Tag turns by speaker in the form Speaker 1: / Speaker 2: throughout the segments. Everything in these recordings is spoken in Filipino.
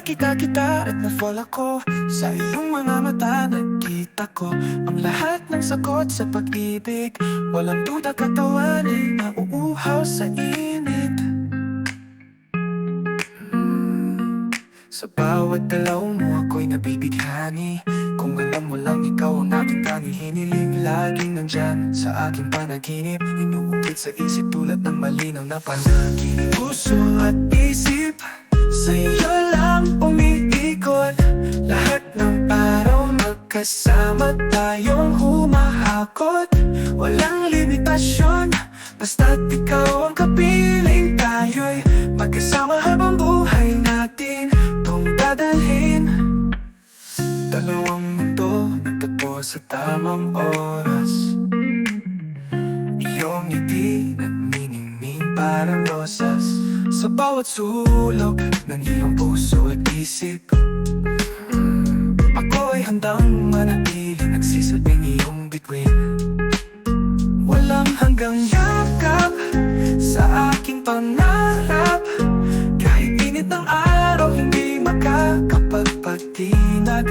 Speaker 1: nakita kita at na-fall ako sa iyong mga mata. Nakita ko ang lahat ng sagot sa pag-ibig. Walang duda katawan ay nauuhaw sa init. Sa bawat galaw mo ako'y nabibighani. Kung alam mo lang ikaw ang aking tanging hiniling. Laging nandyan sa aking panaginip, inuukit sa isip tulad ng malinaw na panaginip. Puso at isip, sa'yo lang umiikot. Lahat ng araw magkasama tayong humahakot. Walang limitasyon, basta't ikaw ang kapiling. Tayo'y magkasama habang buhay natin itong dadalhin. Dalawang mundo nagtagpo sa tamang oras. Iyong ngiti nagniningning parang rosas sa bawat sulok ng iyong puso at isip. Ako'y handang manatili, nagsisilbing iyong bituin. Walang hanggang yakap sa aking pangarap. Kahit init ng araw, hindi makakapagpatinag.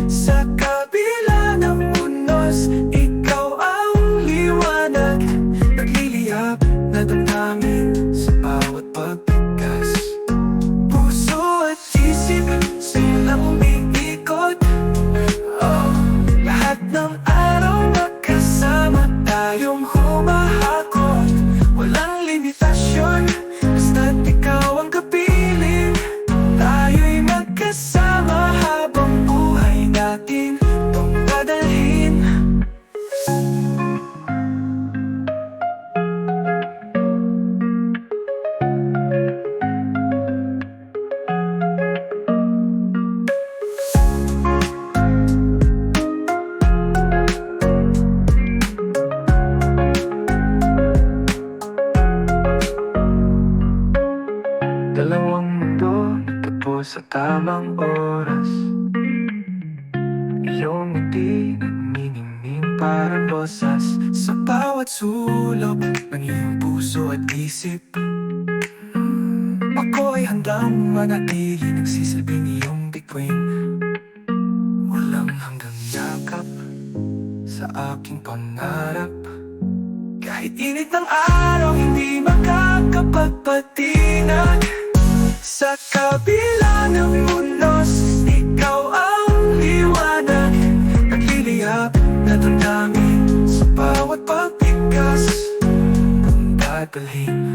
Speaker 1: Sa kabila ng unos, ikaw ang liwanag. Nagliliyab na damdamin sa bawat pagbigas. Puso at isip, sa'yo lang umiikot. Lahat ng araw magkasama tayong humahakot. Walang limitasyon, basta't ikaw ang kapiling. Tayo'y magkasama habang buhay natin itong dadalhin. Dalawang mundo nagtagpo sa tamang oras. Iyong ngiti nagniningning parang rosas sa bawat sulok ng iyong puso at isip. Ako'y handang manatili, nagsisilbing iyong bituin. Walang hanggang yakap sa aking pangarap. Kahit init ng araw, hindi makakapagpatinag. Sa kabila ng unos, ikaw ang liwanag. Nagliliyab na damdamin sa bawat pagbigas. Kung dadalhin